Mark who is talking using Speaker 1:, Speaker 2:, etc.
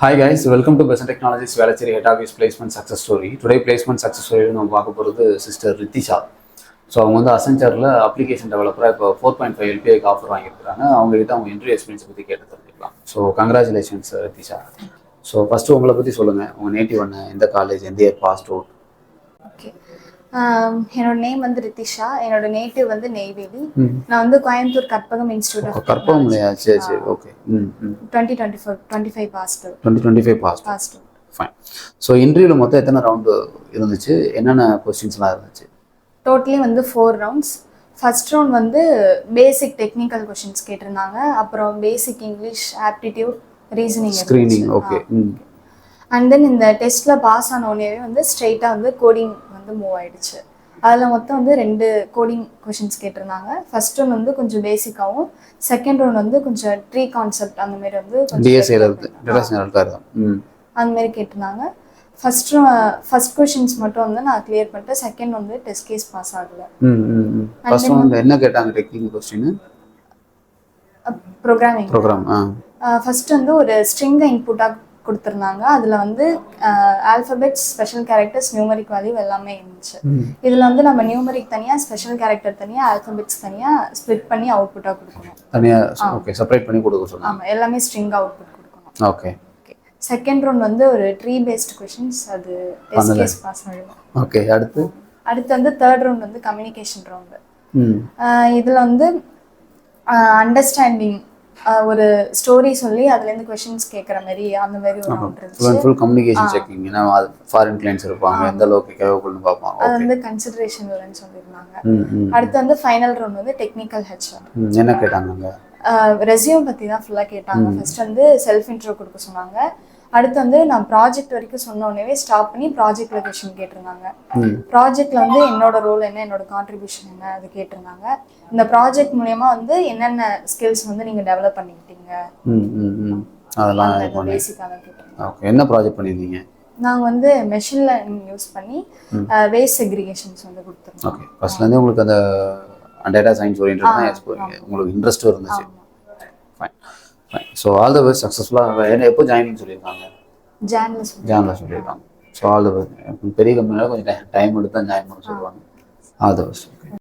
Speaker 1: Hi guys, welcome to Besant Technologies Velachery Head Office Placement Success Story. Today placement success story நம்ம பார்க்க போகிறது sister Ritisha. So அவங்க வந்து அசென்ச்சரில் application டெவலப்பராக இப்போ 4.5 LPAக்கு offer வாங்கியிருக்காங்க. அவங்ககிட்ட அவங்க இன்டர்வியூ எக்ஸ்பீரியன்ஸ் பற்றி கேட்டு தெரிஞ்சுக்கலாம். So congratulations Rithisha. So first உங்களை பற்றி சொல்லுங்கள். உங்கள் நேட்டிவ் என்ன, எந்த காலேஜ், எந்த இயர் பாஸ்ட் அவுட்?
Speaker 2: ஓகே, என்னோட நேம் வந்து ரித்திஷா. என்னோட நேட்டிவ் வந்து நெய்வேலி. நான் வந்து கோயம்புத்தூர் கற்பகம் இன்ஸ்டியூட் ஆஃப்
Speaker 1: கற்பகம் இல்லையா? சரி சரி, okay.
Speaker 2: 2025 passed
Speaker 1: 2025 passed fine. So இன்டர்வியூவில் மொத்தம் எத்தனை ரவுண்டு இருந்துச்சு, என்னென்ன கொஸ்டின்ஸ்லாம் இருந்துச்சு?
Speaker 2: டோட்டலி வந்து 4 ரவுண்ட்ஸ். ஃபர்ஸ்ட் ரவுண்ட் வந்து பேசிக் டெக்னிக்கல் கொஷின்ஸ் கேட்டிருந்தாங்க. அப்புறம் பேசிக் English, aptitude, reasoning,
Speaker 1: screening. Okay.
Speaker 2: And then இந்த டெஸ்ட்டில் பாஸ் ஆன உடனே வந்து ஸ்ட்ரெயிட்டாக வந்து கோடிங் வந்து மூவ் ஆகிடுச்சு. அதில் மொத்தம் வந்து 2 கோடிங் கொஷின்ஸ் கேட்டிருந்தாங்க. ஃபர்ஸ்ட் ரவுண்ட் வந்து கொஞ்சம் பேசிக்காகவும், செகண்ட் ரவுண்ட் வந்து கொஞ்சம் ட்ரீ கான்செப்ட் அந்த மாதிரி வந்து அந்த மாதிரி கேட்டிருந்தாங்க. ஃபர்ஸ்ட் கொஷின்ஸ் மட்டும் வந்து நான் கிளியர் பண்ணிட்டேன். செகண்ட் வந்து டெஸ்ட் கேஸ் பாஸ் ஆகல.
Speaker 1: என்ன கேட்டாங்க? Technical question program.
Speaker 2: ஃபர்ஸ்ட் வந்து ஒரு ஸ்ட்ரிங்கை இன்புட்டாக கொடுத்துருந்தாங்க. அதில் வந்து alphabets, special characters, numeric value எல்லாமே இருந்துச்சு. இதில் வந்து நம்ம நியூமரிக் தனியாக, ஸ்பெஷல் கேரக்டர் தனியாக, ஆல்ஃபபெட்ஸ் தனியாக ஸ்ப்ளிட் பண்ணி அவுட்புட்டாக கொடுக்கணும்.
Speaker 1: தனியாக ஓகே, செப்பரேட் பண்ணி கொடுக்க சொன்னாங்க.
Speaker 2: ஆமாம், எல்லாமே ஸ்ட்ரிங் அவுட்புட் கொடுக்கணும்.
Speaker 1: ஓகே.
Speaker 2: செகண்ட் ரவுண்ட் வந்து ஒரு ட்ரீ பேஸ்ட் கொஷின்ஸ், அது டெஸ்ட் கேஸ் பாஸ் ஆகிடும்.
Speaker 1: ஓகே. அடுத்து
Speaker 2: வந்து தேர்ட் ரவுண்ட் வந்து கம்யூனிகேஷன் ரவுண்டு. இதில் வந்து அண்டர்ஸ்டாண்டிங், ஒரு ஸ்டோரி சொல்லி அதுலேருந்து கொஷின்ஸ் கேட்குற மாதிரி அந்த மாதிரி ஒரு ரவுண்ட் இருந்துச்சு.
Speaker 1: Full communication checking. ஏன்னா ஃபாரின் கிளைண்ட்ஸ் இருப்பாங்க, எந்த அளவுக்கு கேவபிள்னு பார்ப்பாங்க.
Speaker 2: அது வந்து கன்சிடரேஷன் இல்லைன்னு சொல்லியிருந்தாங்க. அடுத்து வந்து ஃபைனல் ரவுண்ட் வந்து டெக்னிக்கல் ஹெச்ஆர்.
Speaker 1: என்ன கேட்டாங்க?
Speaker 2: ரெஸ்யூம் பற்றி தான் ஃபுல்லாக கேட்டாங்க. ஃபர்ஸ்ட் வந்து செல்ஃப் இன்ட்ரோ கொடுக்க சொன்னாங்க. அடுத்து வந்து நான் ப்ராஜெக்ட் வரைக்கும் சொன்ன உடனே ஸ்டாப் பண்ணி ப்ராஜெக்ட் லொகேஷன் கேட்டிருந்தாங்க. ப்ராஜெக்டில் வந்து என்னோட ரோல் என்ன, என்னோட கான்ட்ரிபியூஷன் என்ன, அது கேட்டிருந்தாங்க. இந்த ப்ராஜெக்ட் மூலயமா வந்து என்னென்ன ஸ்கில்ஸ் வந்து நீங்கள் டெவலப் பண்ணிக்கிட்டீங்க,
Speaker 1: அதெல்லாம்
Speaker 2: பேசிக்காக தான் கேட்டிருந்தாங்க.
Speaker 1: ஓகே. என்ன ப்ராஜெக்ட் பண்ணியிருந்தீங்க?
Speaker 2: நாங்கள் வந்து மெஷின் லேர்னிங் யூஸ் பண்ணி வேஸ்ட் செக்ரிகேஷன்ஸ் வந்து கொடுத்துருந்தோம்.
Speaker 1: ஓகே. ஃபர்ஸ்ட்லேருந்து உங்களுக்கு அந்த டேட்டா சயின்ஸ் ஓரியன்டாக உங்களுக்கு இன்ட்ரெஸ்ட்டும் இருந்துச்சு. Fine. So all the best, சக்ஸஸ்ஃபுல்லாக. எப்போ ஜாயினிங் சொல்லியிருக்காங்க? ஜான்ல சொல்லியிருக்காங்க. So all the best. பெரிய கம்பெனியில் கொஞ்சம் டைம் எடுத்து தான் ஜாயின் பண்ண சொல்லுவாங்க. All the best.